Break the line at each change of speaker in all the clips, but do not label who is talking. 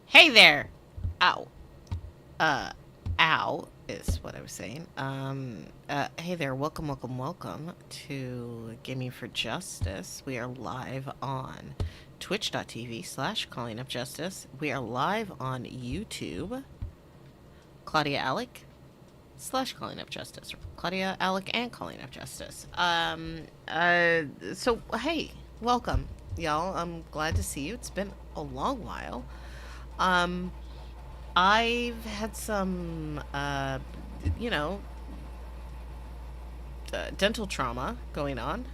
Hey there! Ow. Ow is what I was saying. Hey there, welcome to Gaming4Justice. We are live on twitch.tv/callingupjustice. We are live on YouTube. Claudia Alick /callingupjustice. Claudia Alick and Calling Up Justice. So hey, welcome, y'all. I'm glad to see you. It's been a long while. I've had some, you know, dental trauma going on.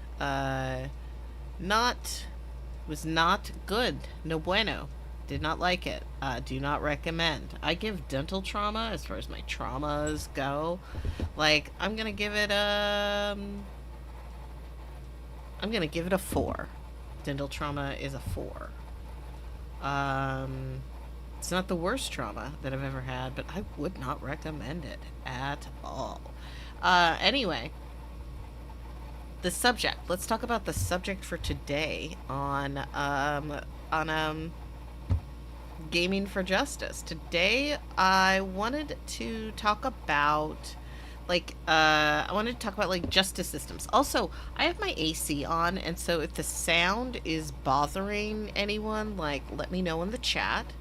Was not good. No bueno. Did not like it. Do not recommend. I give dental trauma, as far as my traumas go, like, I'm gonna give it a 4. Dental trauma is a 4. It's not the worst trauma that I've ever had, but I would not recommend it at all. Anyway, the subject. Let's talk about the subject for today on Gaming4Justice. Today, I wanted to talk about, like, justice systems. Also, I have my AC on, and so if the sound is bothering anyone, like, let me know in the chat.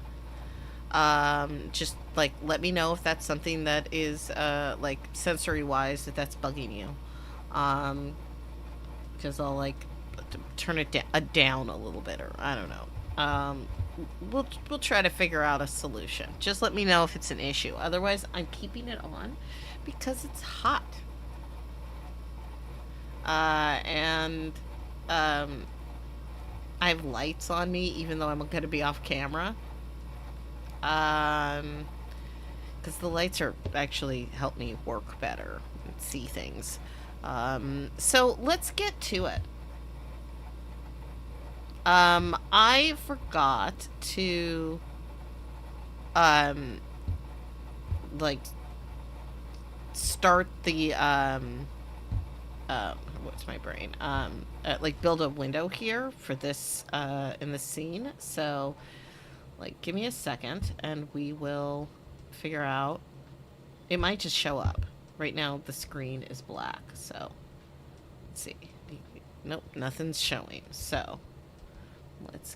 Just, like, let me know if that's something that is, like, sensory-wise, if that's bugging you. Because I'll, like, turn it down a little bit, or I don't know. We'll try to figure out a solution. Just let me know if it's an issue. Otherwise, I'm keeping it on because it's hot. And I have lights on me, even though I'm going to be off camera. Because the lights are actually help me work better and see things. So let's get to it. I forgot to, like, start the, what's my brain? Like, build a window here for this, in the scene. So, like, give me a second, and we will figure out. It might just show up. Right now, the screen is black, so let's see. Nope, nothing's showing. So let's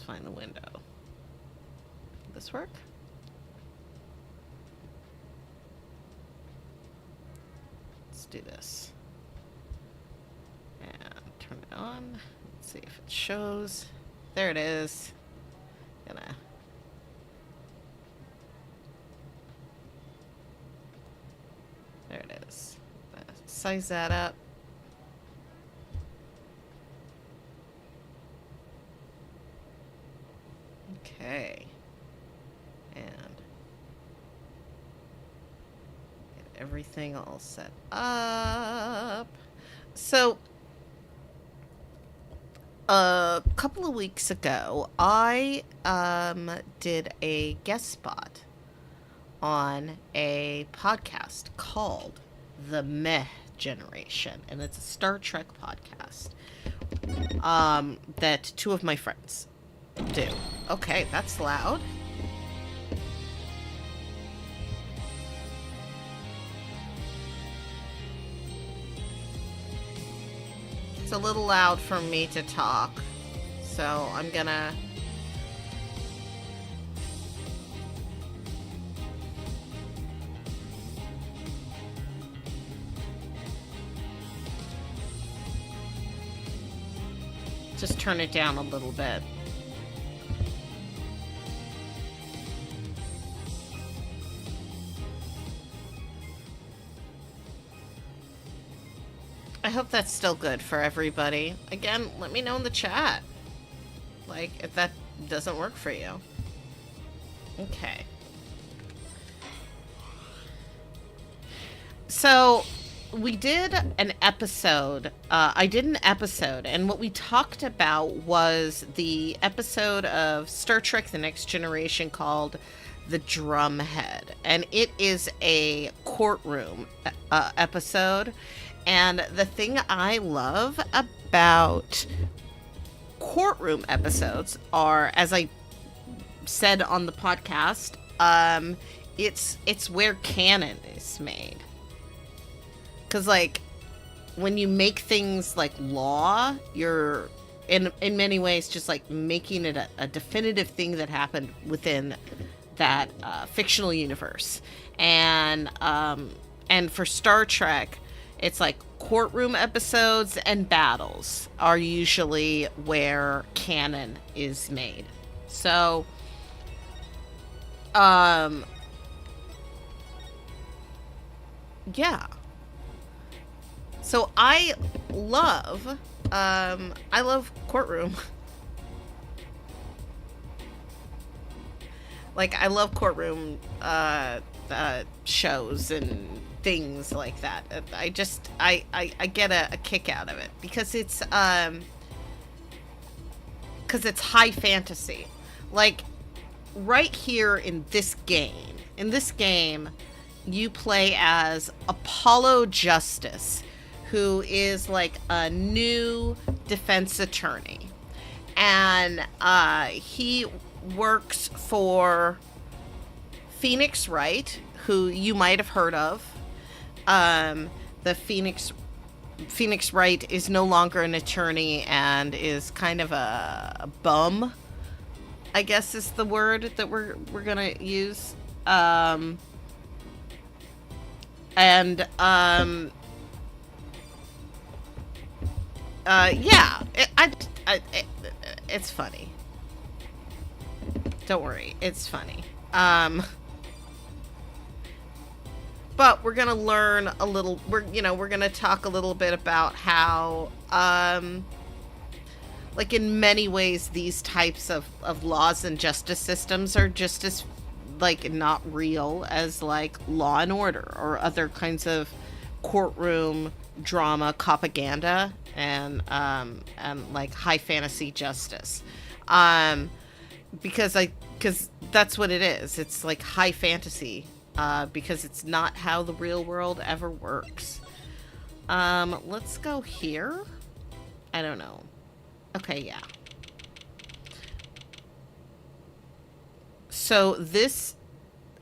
find the window. Will this work? Let's do this. And turn it on. Let's see if it shows. There it is. There it is. Size that up. Okay. And get everything all set up. So, a couple of weeks ago, I did a guest spot on a podcast called The Meh Generation, and it's a Star Trek podcast that 2 of my friends do. Okay, that's loud. It's a little loud for me to talk, so I'm gonna just turn it down a little bit. I hope that's still good for everybody. Again, let me know in the chat, like, if that doesn't work for you. Okay. So, we did an episode. I did an episode, and what we talked about was the episode of Star Trek The Next Generation called The Drumhead. And it is a courtroom episode. And the thing I love about courtroom episodes are, as I said on the podcast, it's where canon is made. Because, like, when you make things like law, you're, in many ways, just, like, making it a definitive thing that happened within that fictional universe. And for Star Trek, it's, like, courtroom episodes and battles are usually where canon is made. So, yeah. So I love courtroom. Like, I love courtroom shows and things like that. I get a kick out of it because it's high fantasy. Like, right here in this game, you play as Apollo Justice, who is like a new defense attorney. And he works for Phoenix Wright, who you might have heard of. The Phoenix Wright is no longer an attorney and is kind of a bum, I guess is the word that we're gonna use. Yeah, it's funny. Don't worry, it's funny. But we're gonna learn a little. We're gonna talk a little bit about how, like, in many ways, these types of laws and justice systems are just as, like, not real as, like, Law and Order or other kinds of courtroom drama propaganda and like high fantasy justice, because that's what it is. It's like high fantasy, because it's not how the real world ever works. Let's go here. I don't know. Okay, yeah. So this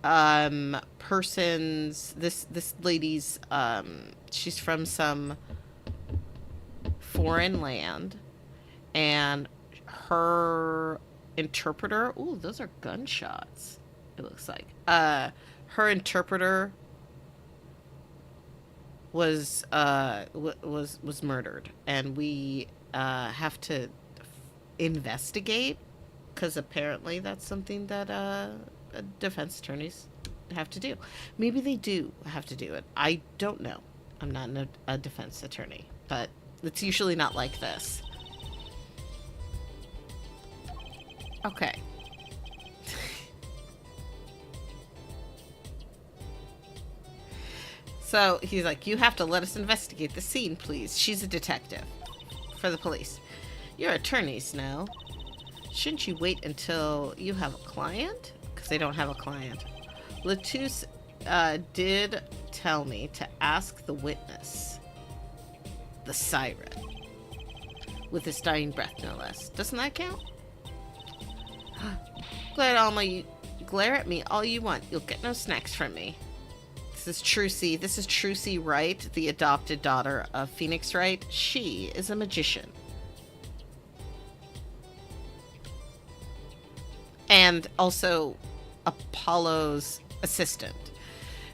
this lady's, she's from some foreign land, and her interpreter, ooh, those are gunshots, it looks like. Her interpreter was murdered, and we have to investigate, because apparently that's something that defense attorneys have to do. Maybe they do have to do it. I don't know. I'm not a defense attorney, but it's usually not like this. Okay. So he's like, you have to let us investigate the scene, please. She's a detective for the police. You're attorneys now. Shouldn't you wait until you have a client? Because they don't have a client. Latouche did tell me to ask the witness, the siren, with his dying breath, no less. Doesn't that count? Glare at me all you want. You'll get no snacks from me. This is Trucy Wright, the adopted daughter of Phoenix Wright. She is a magician. And also Apollo's assistant.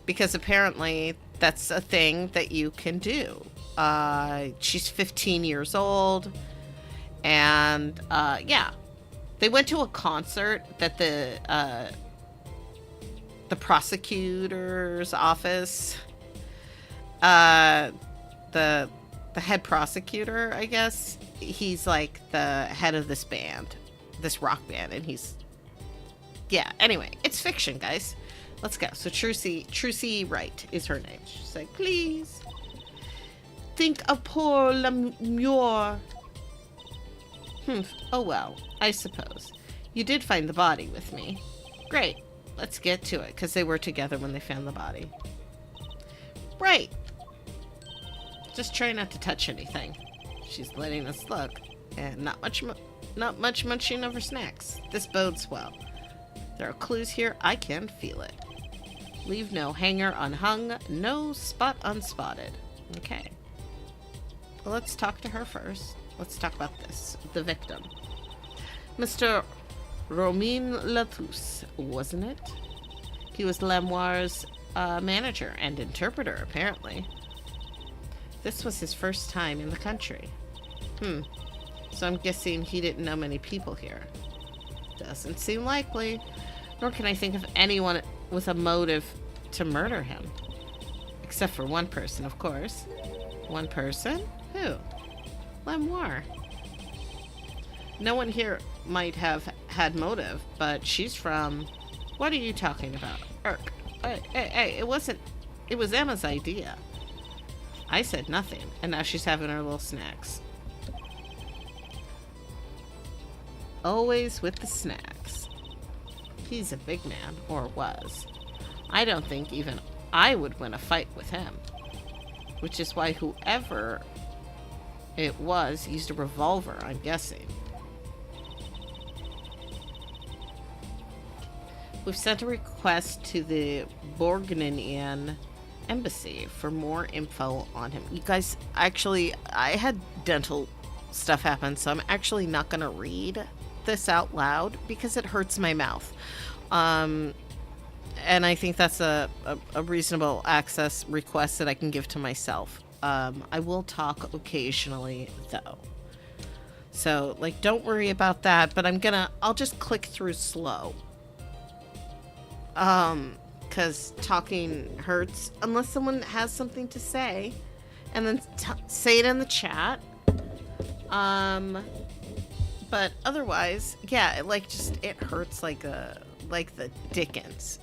Because apparently that's a thing that you can do. She's 15 years old. And, yeah. They went to a concert that the prosecutor's office, the head prosecutor, I guess, he's like the head of this band, this rock band, and he's, yeah, anyway, it's fiction, guys. Let's go. So Trucy Wright is her name. She's like, please. think of poor Lemure. Oh well, I suppose. You did find the body with me. Great. Let's get to it, because they were together when they found the body. Right. Just try not to touch anything. She's letting us look, and not much munching of her snacks. This bodes well. There are clues here. I can feel it. Leave no hanger unhung, no spot unspotted. Okay. Well, let's talk to her first. Let's talk about this. The victim. Mr. Romain Latouche, wasn't it? He was Lemoire's manager and interpreter, apparently. This was his first time in the country. So I'm guessing he didn't know many people here. Doesn't seem likely. Nor can I think of anyone with a motive to murder him. Except for one person, of course. One person? Who? Lemoire. No one here might have had motive, but she's from... What are you talking about? Hey, it wasn't... It was Emma's idea. I said nothing, and now she's having her little snacks. Always with the snacks. He's a big man, or was. I don't think even I would win a fight with him. Which is why whoever it was used a revolver, I'm guessing. We've sent a request to the Borgninian embassy for more info on him. You guys, actually, I had dental stuff happen, so I'm actually not going to read this out loud because it hurts my mouth. And I think that's a reasonable access request that I can give to myself. I will talk occasionally, though. So, like, don't worry about that, but I'll just click through slow. Because talking hurts unless someone has something to say, and then say it in the chat. But otherwise, yeah, it hurts like the dickens.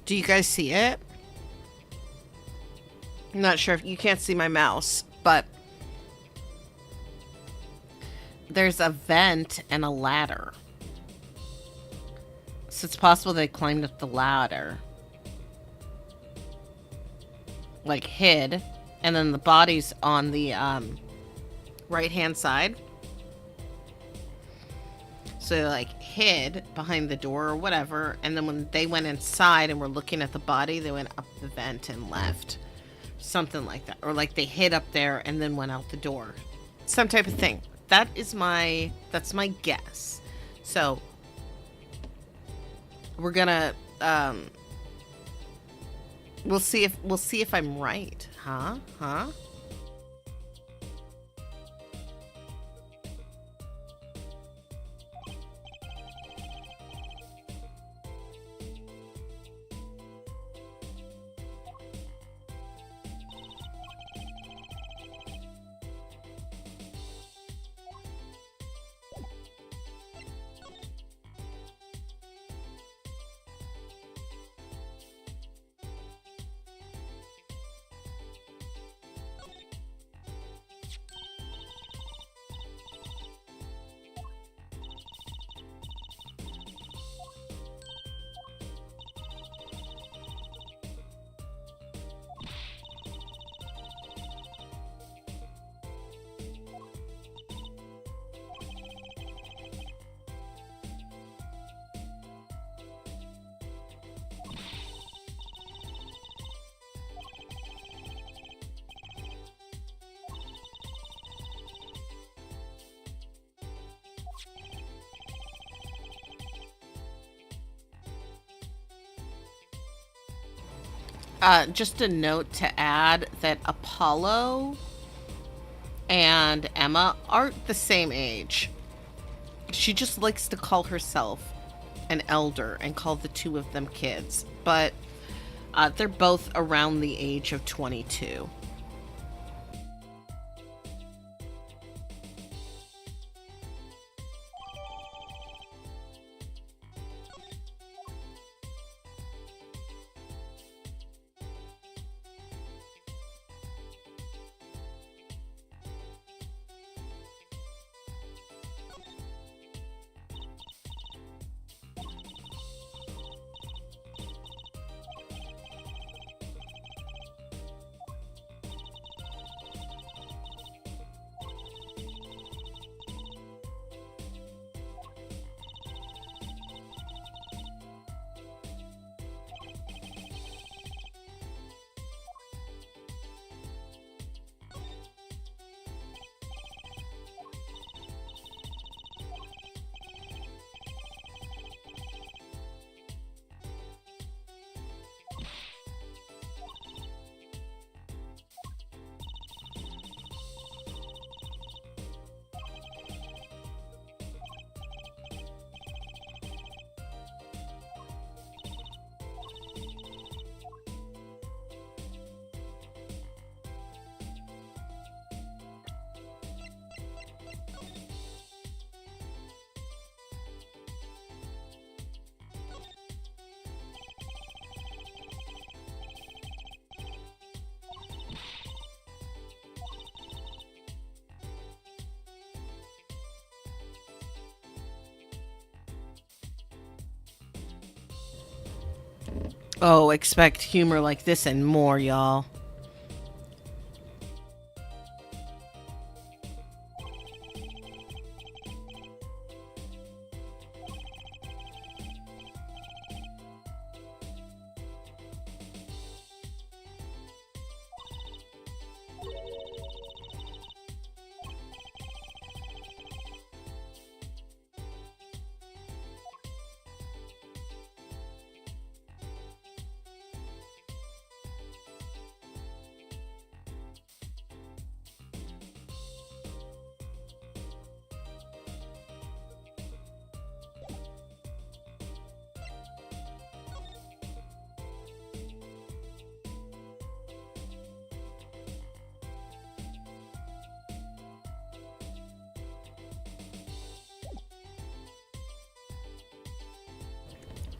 Do you guys see it? I'm not sure if you can't see my mouse, but there's a vent and a ladder. So it's possible they climbed up the ladder. Like hid. And then the body's on the right-hand side. So they like hid behind the door or whatever, and then when they went inside and were looking at the body, they went up the vent and left. Something like that. Or like they hid up there and then went out the door. Some type of thing. That's my guess. So we're gonna we'll see if I'm right. Huh? Just a note to add that Apollo and Emma aren't the same age. She just likes to call herself an elder and call the two of them kids. But they're both around the age of 22. Oh, expect humor like this and more, y'all.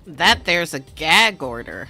That there's a gag order.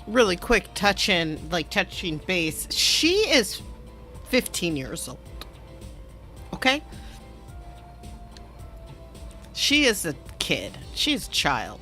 really quick touching base. She is 15 years old. Okay? She is a kid. She's a child.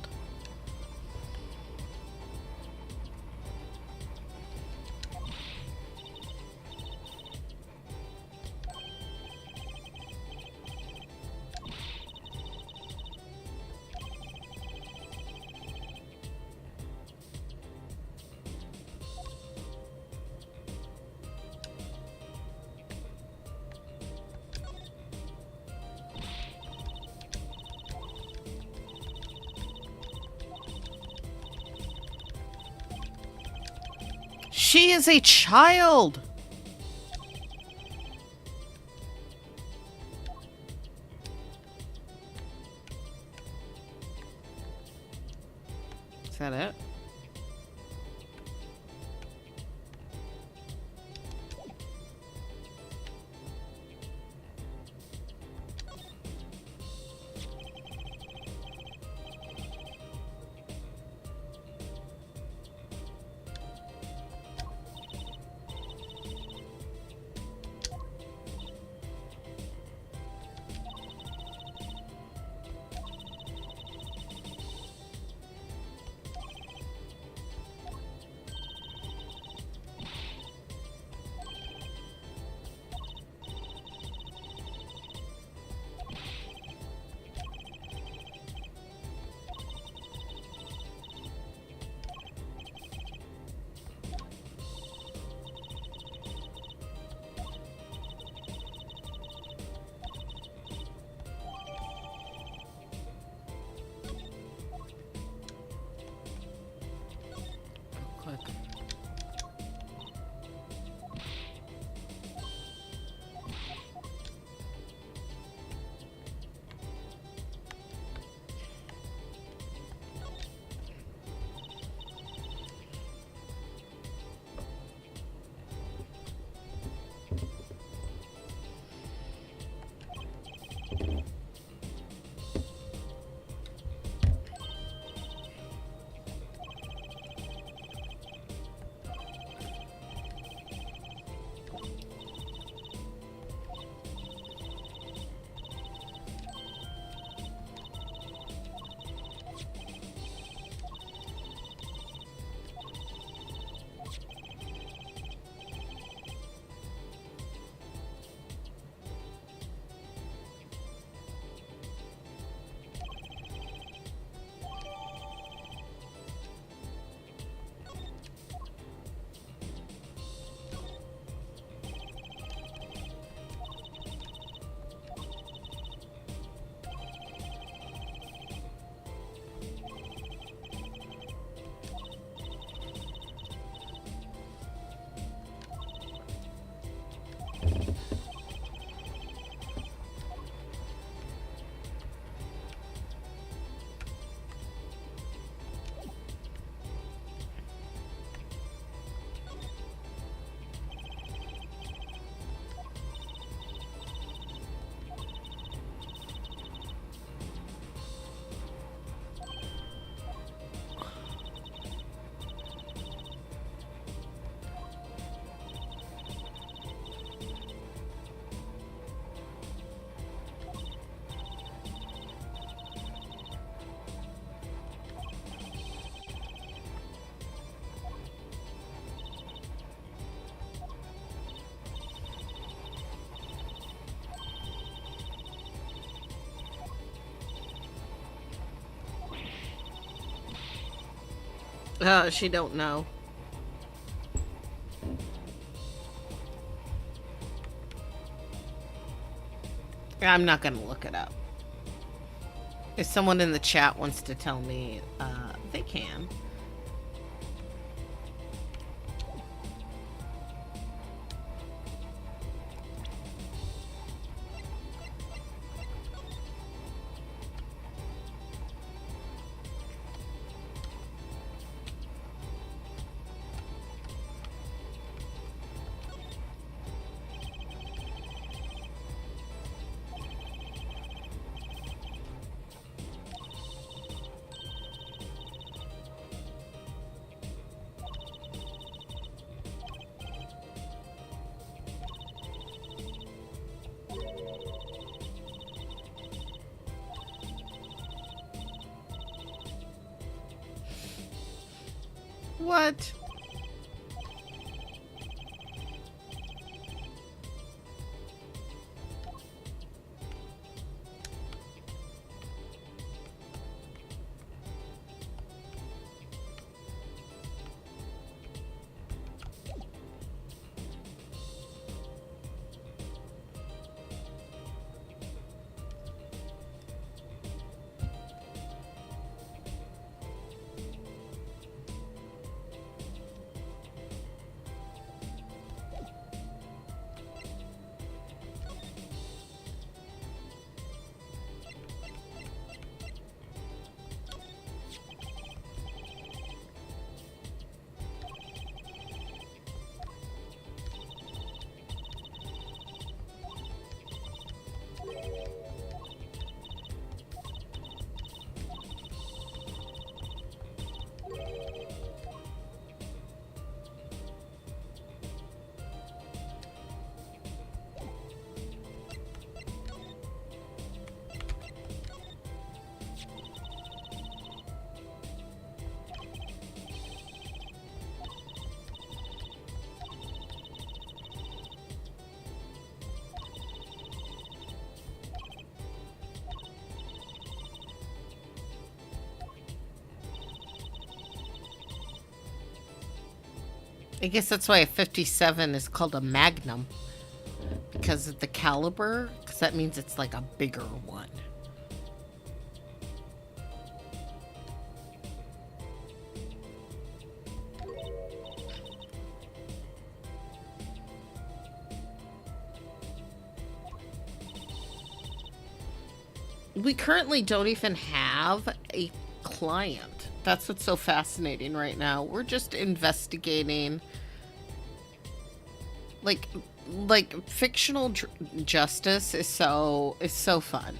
She is a child. Is that it? Click. She don't know. I'm not gonna look it up. If someone in the chat wants to tell me, they can. What? I guess that's why a 57 is called a magnum. Because of the caliber? Because that means it's like a bigger one. We currently don't even have a client. That's what's so fascinating right now. We're just investigating, like fictional justice is so fun.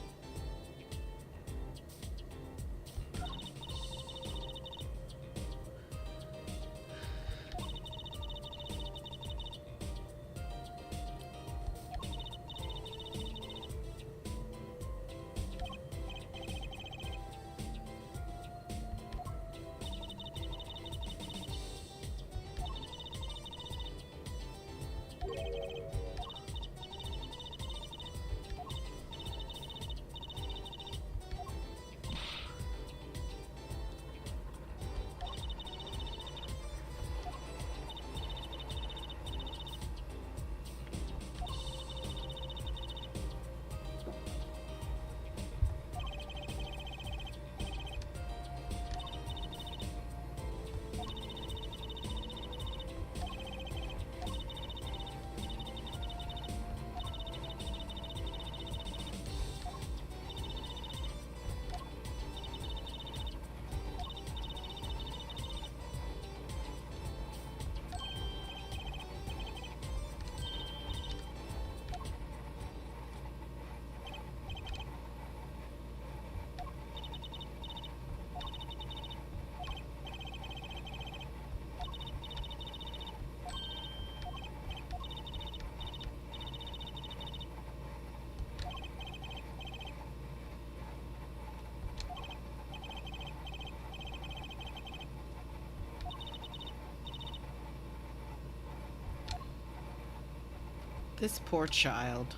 This poor child.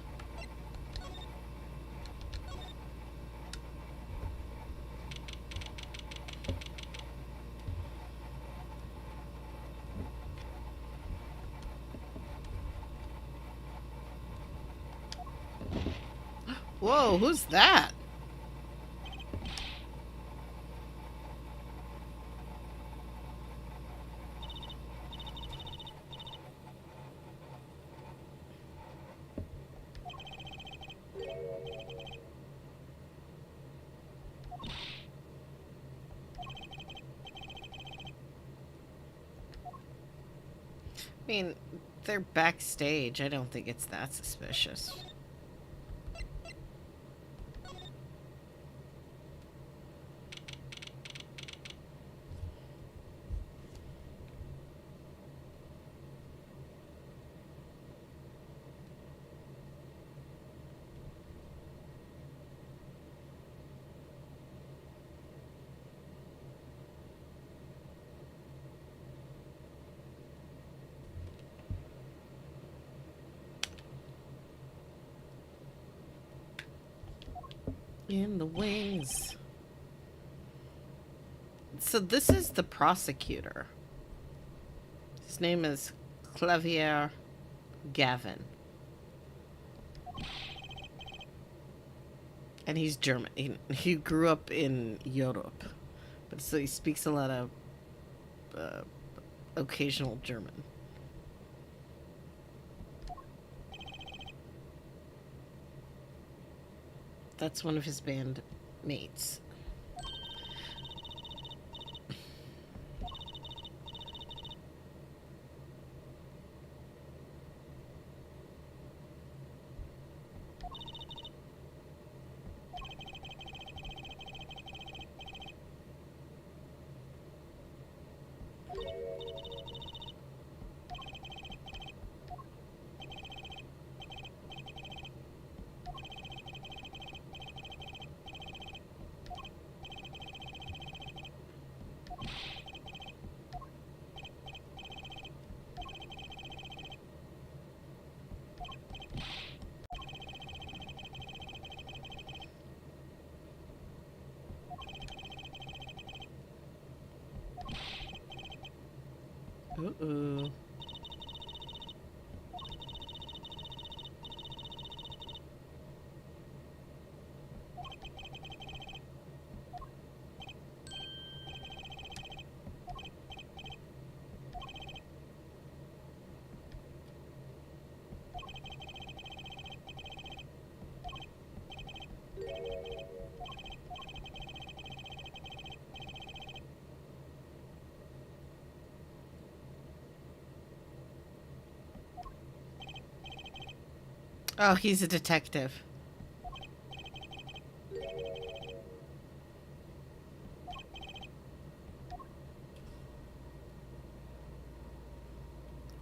Whoa, who's that? I mean, they're backstage. I don't think it's that suspicious. In the wings. So this is the prosecutor. His name is Claudia Gavin. And he's German. He grew up in Europe. But so he speaks a lot of occasional German. That's one of his band mates. Uh-oh. Oh, he's a detective.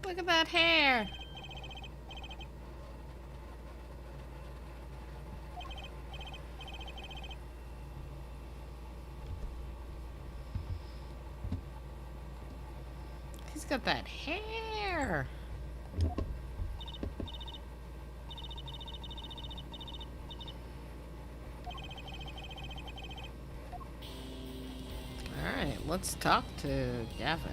Look at that hair. He's got that hair. Alright, let's talk to Gavin.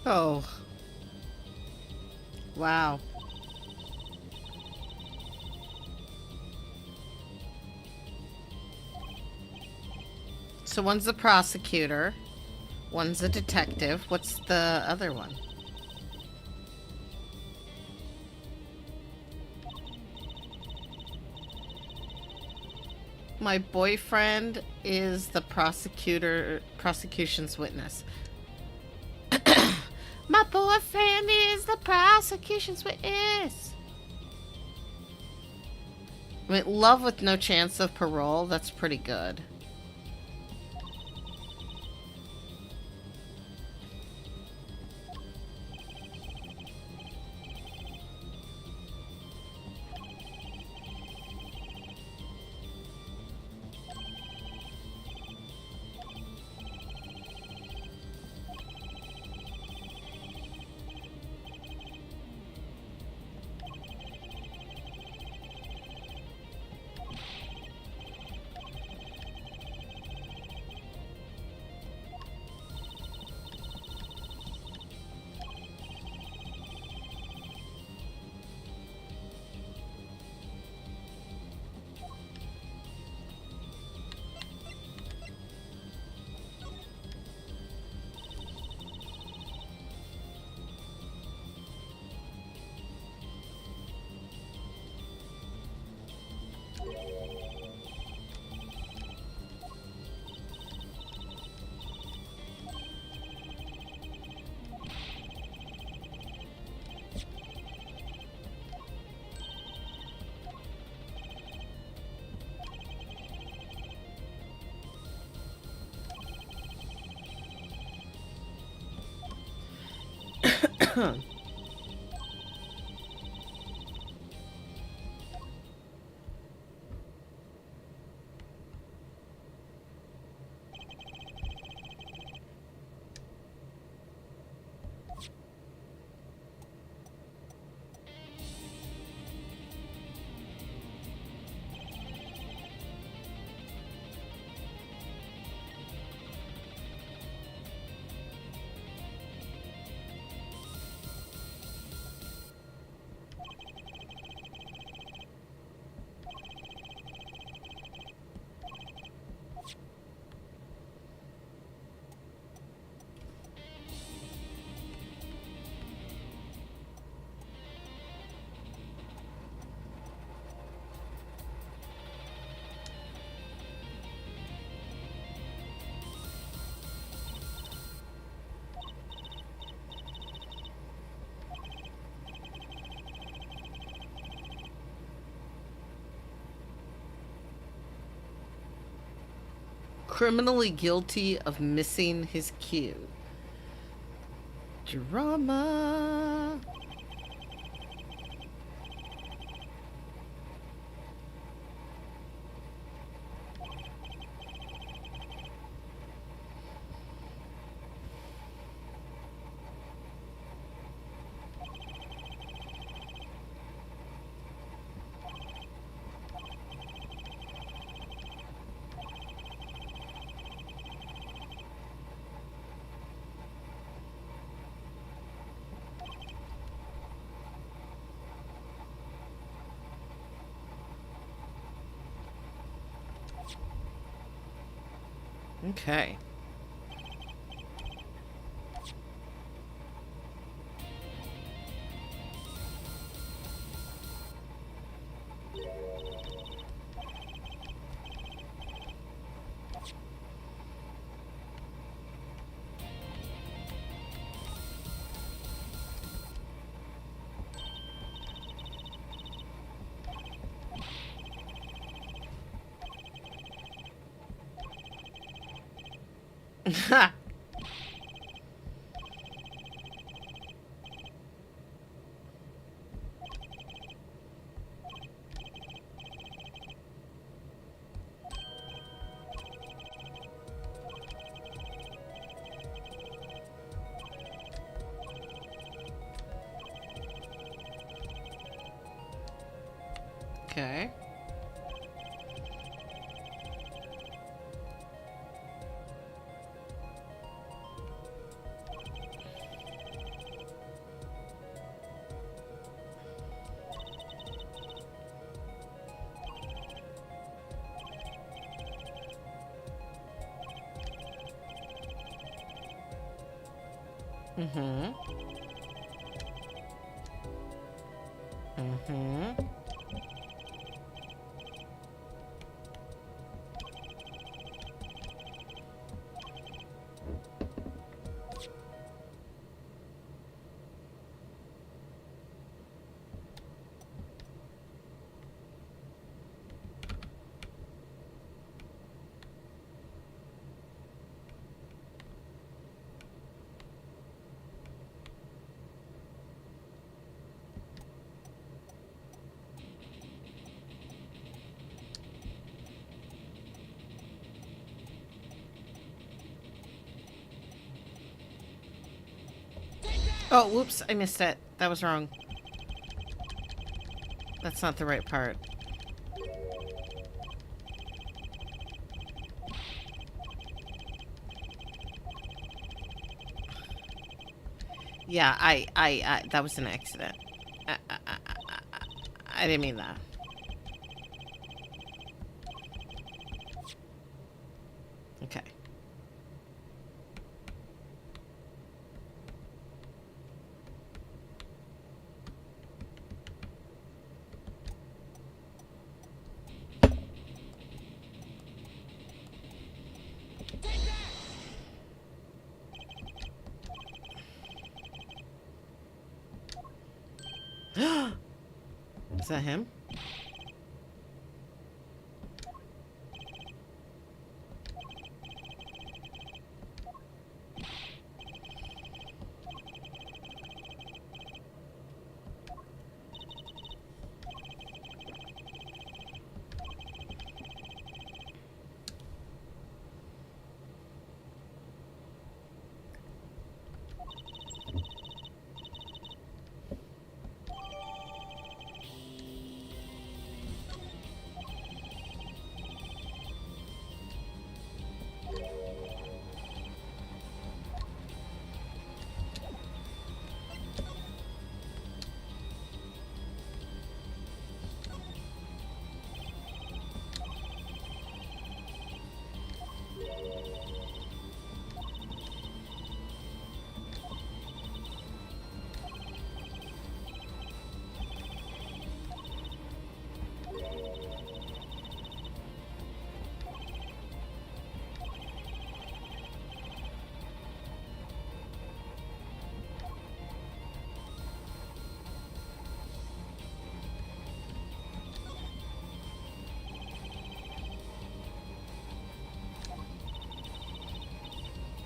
Oh. Wow. So one's the prosecutor, one's a detective. What's the other one? My boyfriend is the prosecution's witness. My boyfriend is the prosecution's witness. I mean, love with no chance of parole, that's pretty good. Criminally guilty of missing his cue. Drama. Okay. Okay. Mm-hmm. Mm-hmm. Oh, whoops, I missed it. That was wrong. That's not the right part. Yeah, that was an accident. I didn't mean that. Okay. Is that him?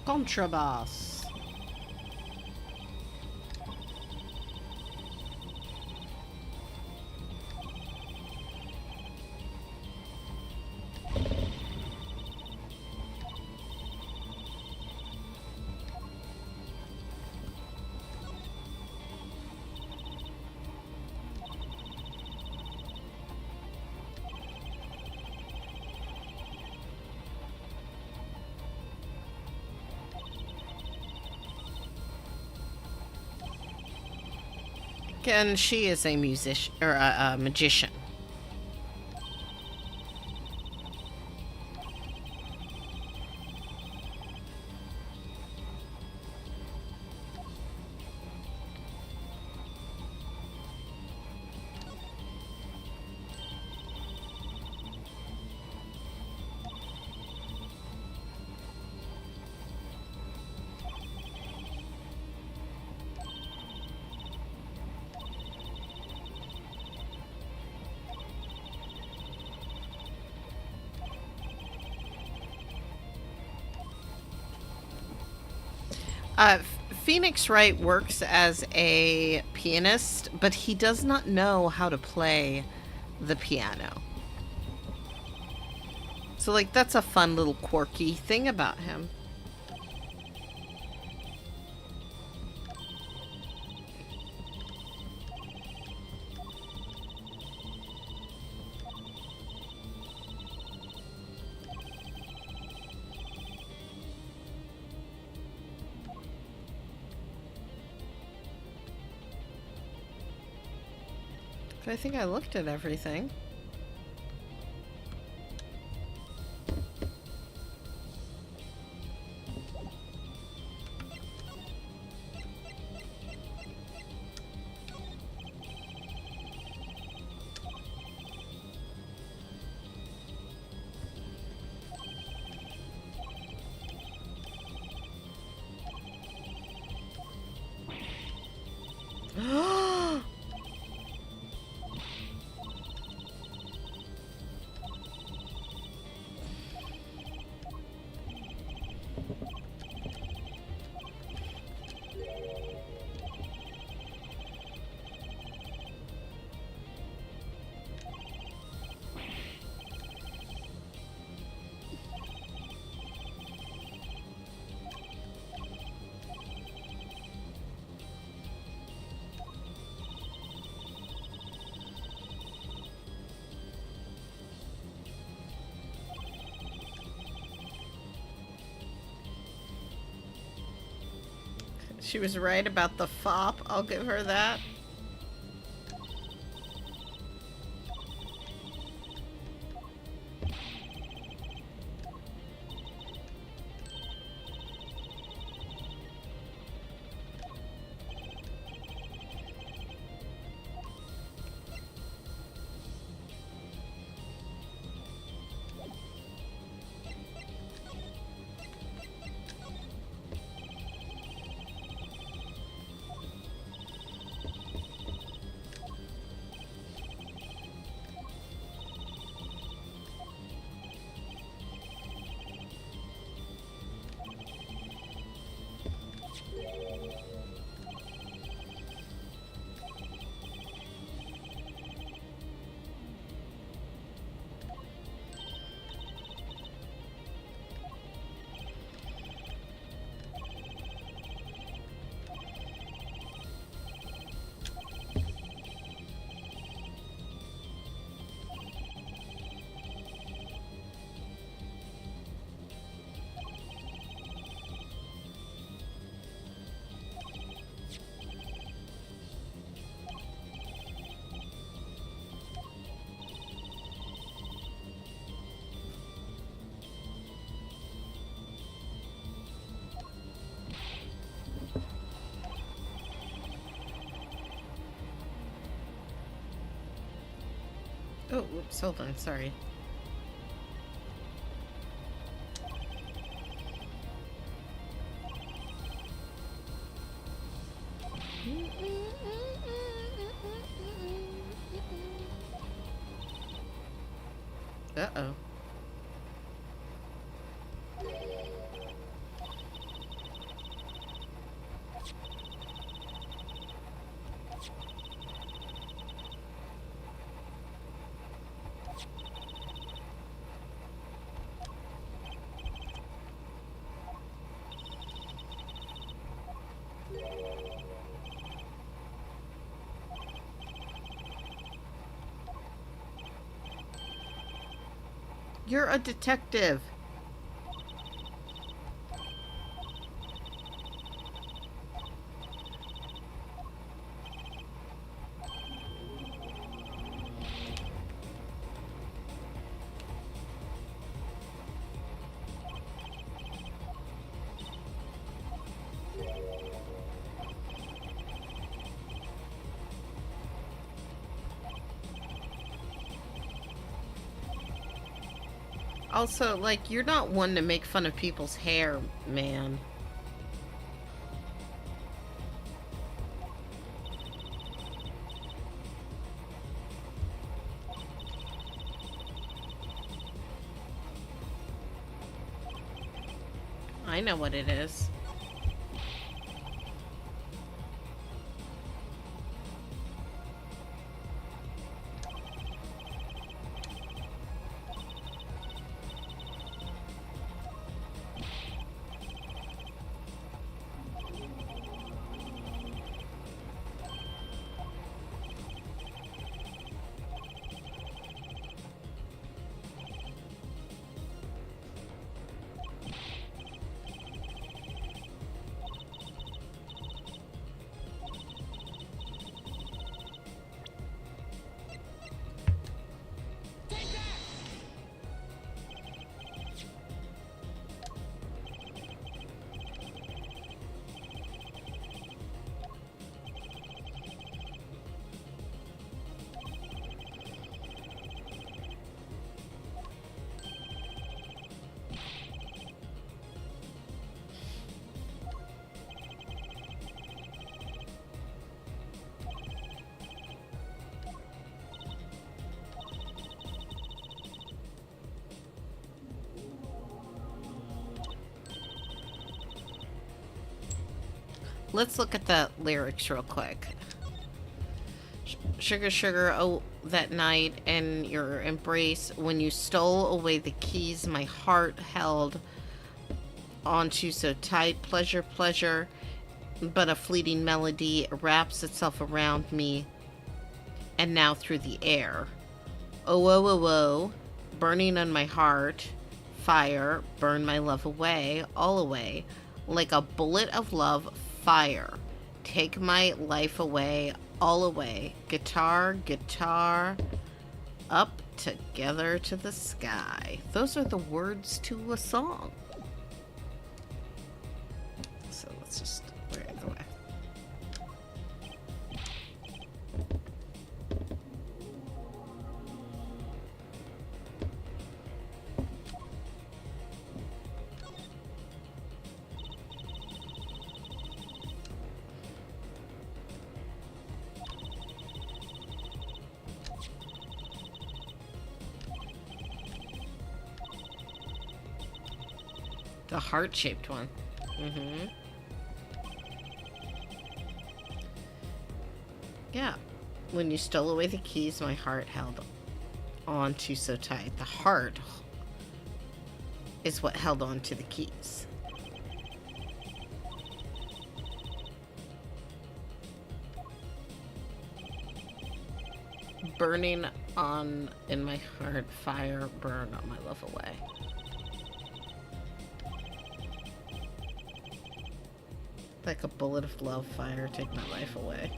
Contrabass. And she is a musician or a magician. Phoenix Wright works as a pianist, but he does not know how to play the piano. So, like, that's a fun little quirky thing about him. I think I looked at everything. She was right about the fop. I'll give her that. Oh, whoops, hold on, sorry. Uh-oh. You're a detective. Also, like, you're not one to make fun of people's hair, man. I know what it is. Let's look at the lyrics real quick. Sugar, sugar, oh, that night in your embrace, when you stole away the keys my heart held onto so tight. Pleasure, pleasure, but a fleeting melody wraps itself around me, and now through the air. Oh, oh, oh, oh, burning on my heart, fire, burn my love away, all away, like a bullet of love, fire. Take my life away, all away. Guitar, guitar, up together to the sky. Those are the words to a song. So let's just wear it away. The heart-shaped one. Mm-hmm. Yeah. When you stole away the keys my heart held on to so tight. The heart is what held on to the keys. Burning on in my heart, fire burn on my love away. Like a bullet of love, fire, take my life away.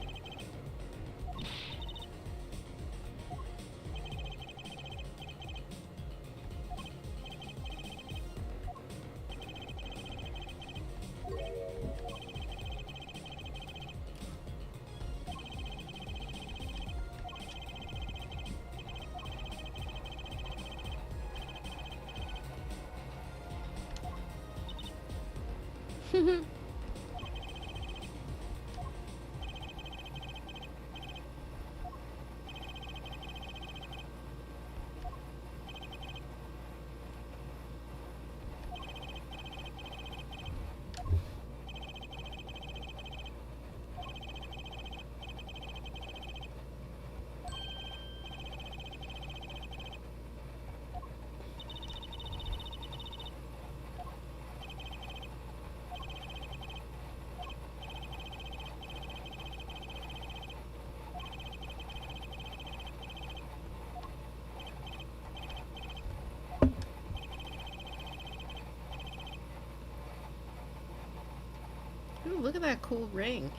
look at that cool ring.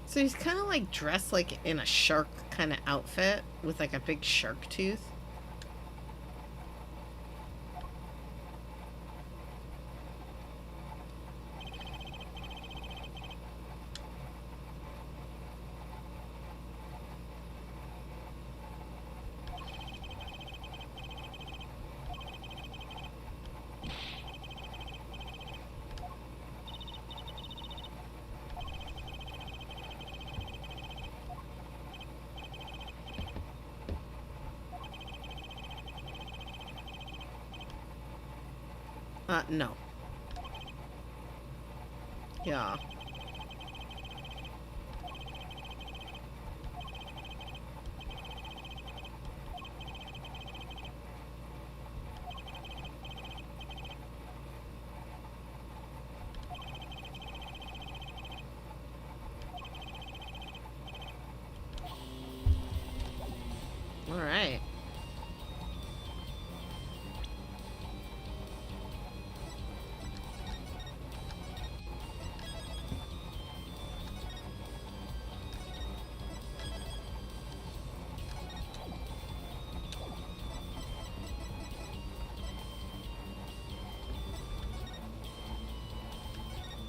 So he's kind of like dressed like in a shark kind of outfit with like a big shark tooth. No. Yeah. All right.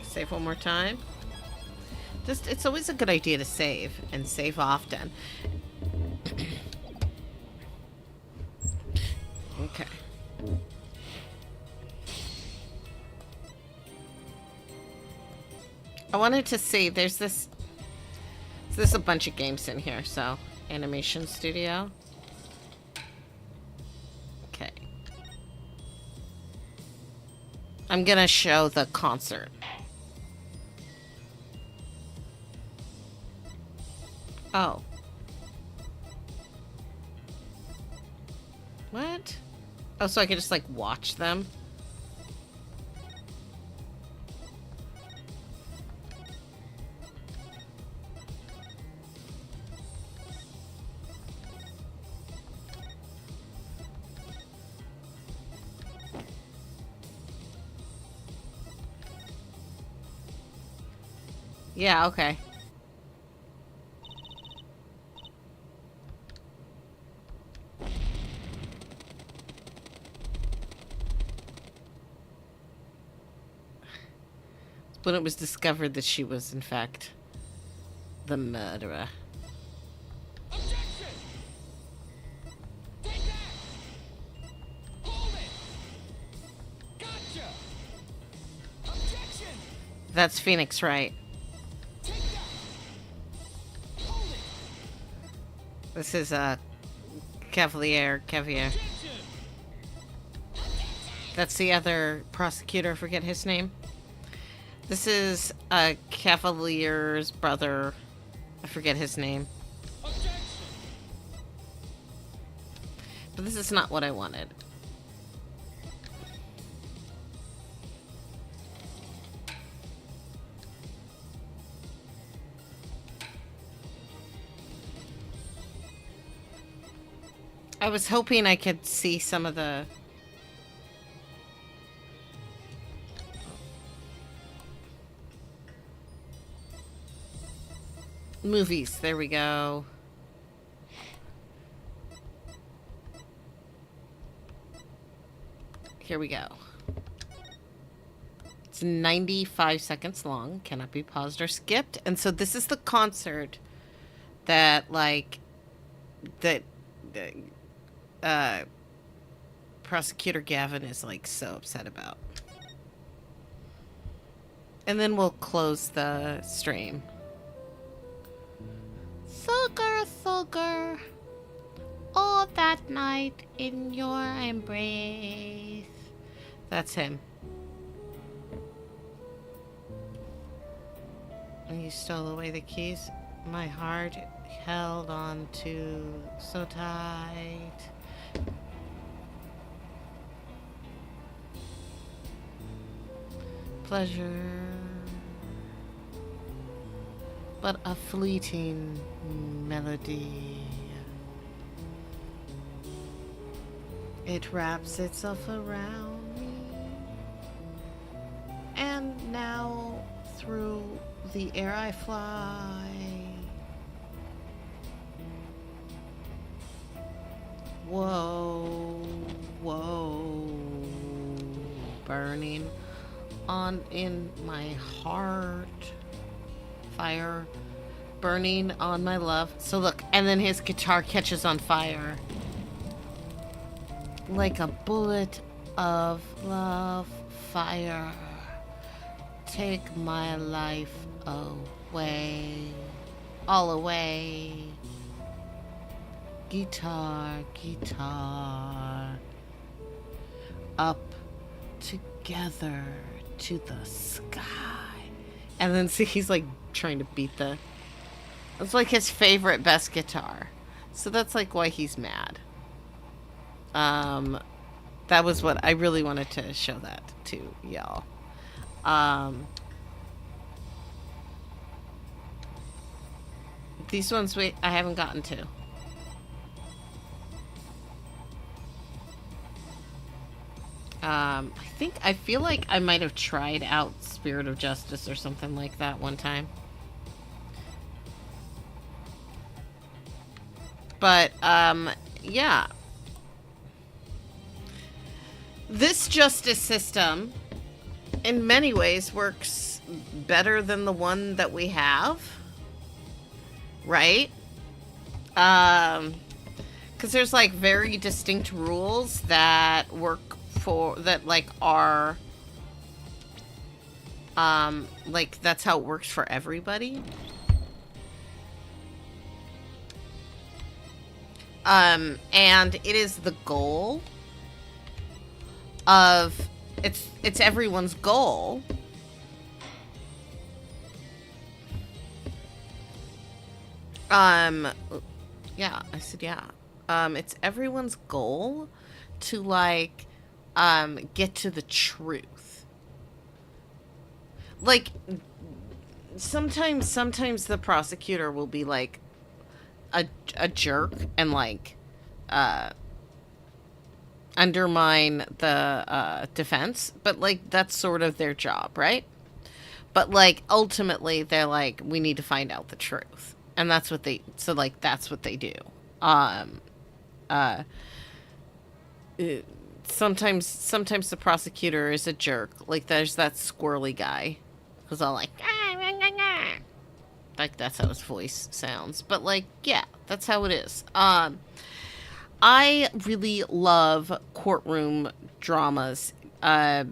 Save one more time. Just, it's always a good idea to save, and save often. Okay. I wanted to see, there's a bunch of games in here, so Animation Studio. Okay. I'm gonna show the concert. Oh. What? Oh, so I can just, like, watch them? Yeah, okay. When it was discovered that she was, in fact, the murderer.
Objection! Take that! Hold it! Gotcha! Objection!
That's Phoenix, right?
Take that! Hold it!
This is, Cavier.
Objection!
That's the other prosecutor, I forget his name. This is, Cavalier's brother. I forget his name.
Objection!
But this is not what I wanted. I was hoping I could see some of the... movies. There we go. Here we go. It's 95 seconds long. Cannot be paused or skipped. And so this is the concert that, like, that Prosecutor Gavin is, like, so upset about. And then we'll close the stream. Sugar, sugar, all that night in your embrace. That's him. And you stole away the keys. My heart held on to so tight. Pleasure, but a fleeting melody. It wraps itself around me, and now through the air I fly. Whoa, whoa, burning on in my heart. Fire burning on my love. So look, and then his guitar catches on fire. Like a bullet of love, fire. Take my life away. All away. Guitar, guitar. Up together to the sky. And then see, he's like trying to beat the... It's like his favorite best guitar. So that's like why he's mad. That was what I really wanted to show that to y'all. These ones I haven't gotten to. I feel like I might have tried out Spirit of Justice or something like that one time. But, yeah. This justice system, in many ways, works better than the one that we have. Right? Because there's, like, very distinct rules that work that like are like that's how it works for everybody. And it is the goal of it's everyone's goal yeah, I said yeah. It's everyone's goal to like get to the truth. Like, sometimes the prosecutor will be like a jerk and like undermine the defense, but like that's sort of their job, right? But like ultimately they're like, we need to find out the truth, and that's what they that's what they do. Sometimes the prosecutor is a jerk. Like there's that squirrely guy who's all like, like that's how his voice sounds. But like, yeah, that's how it is. I really love courtroom dramas for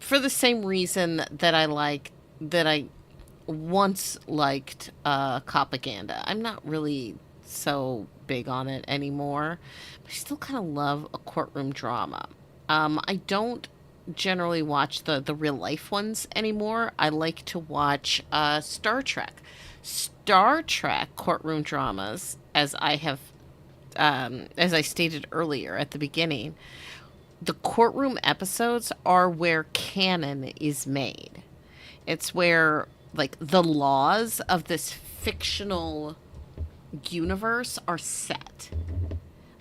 the same reason that I once liked propaganda. I'm not really so big on it anymore, but I still kind of love a courtroom drama. I don't generally watch the real life ones anymore. I like to watch Star Trek courtroom dramas, as I have as I stated earlier at the beginning. The courtroom episodes are where canon is made. It's where like the laws of this fictional universe are set.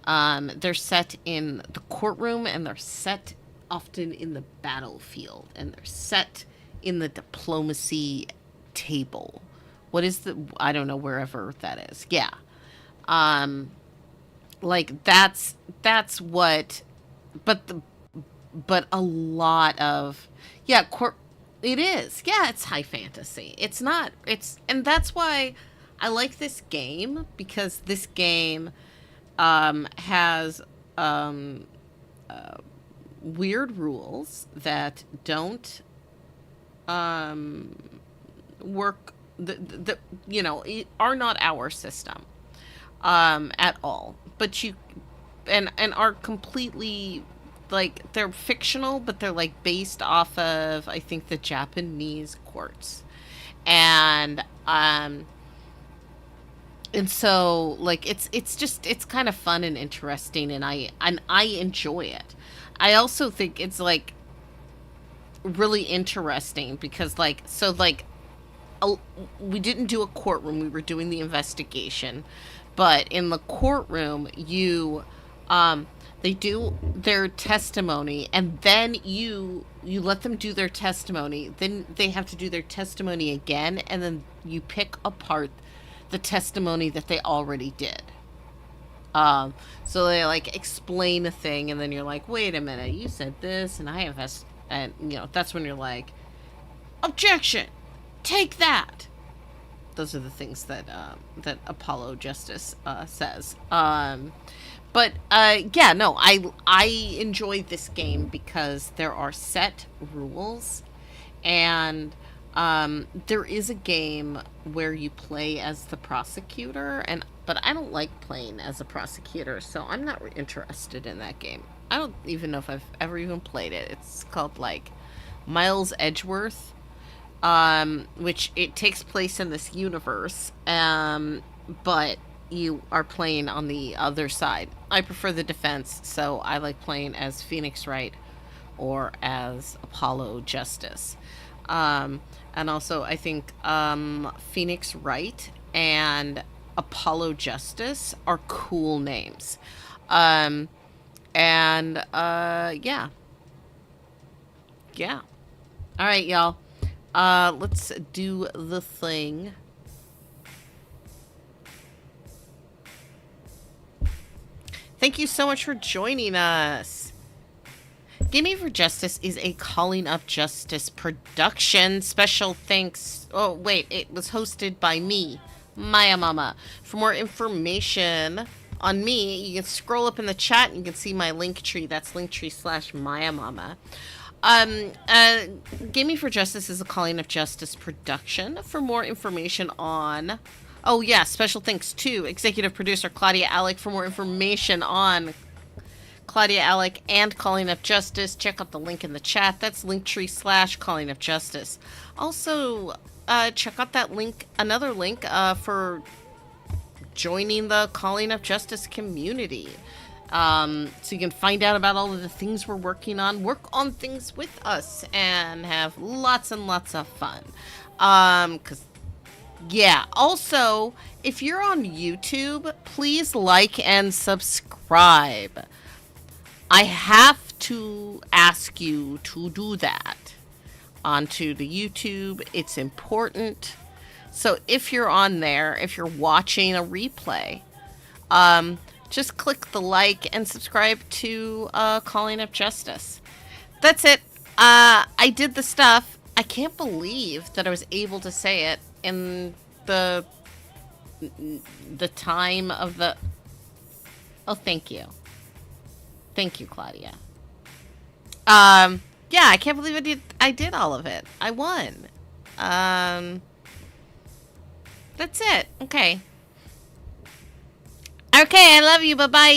They're set in the courtroom, and they're set often in the battlefield, and they're set in the diplomacy table. What is I don't know, wherever that is. Yeah. Like that's what, but a lot of, yeah, it is. Yeah, it's high fantasy. It's not, and that's why I like this game, because this game has weird rules that don't work, you know, are not our system at all. But and are completely, like, they're fictional, but they're like based off of, I think, the Japanese courts. And so like it's kind of fun and interesting, and I enjoy it. I also think it's like really interesting because we didn't do a courtroom, we were doing the investigation, but in the courtroom you They do their testimony, and then you let them do their testimony. Then they have to do their testimony again, and then you pick apart the testimony that they already did. So they like explain a thing, and then you're like, wait a minute, you said this, and I have and that's when you're like, objection, take that. Those are the things that that Apollo Justice says. Yeah, no, I enjoy this game because there are set rules, and there is a game where you play as the prosecutor, but I don't like playing as a prosecutor, so I'm not interested in that game. I don't even know if I've ever even played it. It's called like Miles Edgeworth, which it takes place in this universe, but you are playing on the other side. I prefer the defense, so I like playing as Phoenix Wright or as Apollo Justice. And also, I think Phoenix Wright and Apollo Justice are cool names. Yeah. Yeah. All right, y'all. Let's do the thing. Thank you so much for joining us. Gaming4Justice is a Calling Up Justice production. Special thanks. Oh, wait. It was hosted by me, Maiamama. For more information on me, you can scroll up in the chat and you can see my link tree. That's linktree/Maiamama. Gaming4Justice is a Calling Up Justice production. For more information on... Oh, yeah. Special thanks to executive producer Claudia Alick. For more information on Claudia Alick and Calling Up Justice, check out the link in the chat. That's linktree/Calling Up Justice. Also, check out that link, another link, for joining the Calling Up Justice community. So you can find out about all of the things we're working on, work on things with us, and have lots and lots of fun. Yeah, also, if you're on YouTube, please like and subscribe. I have to ask you to do that onto the YouTube. It's important. So if you're on there, if you're watching a replay, just click the like and subscribe to Calling Up Justice. That's it. I did the stuff. I can't believe that I was able to say it in the time of the... Oh, thank you. Thank you, Claudia. Yeah, I can't believe I did all of it. I won. That's it. Okay. Okay, I love you. Bye-bye.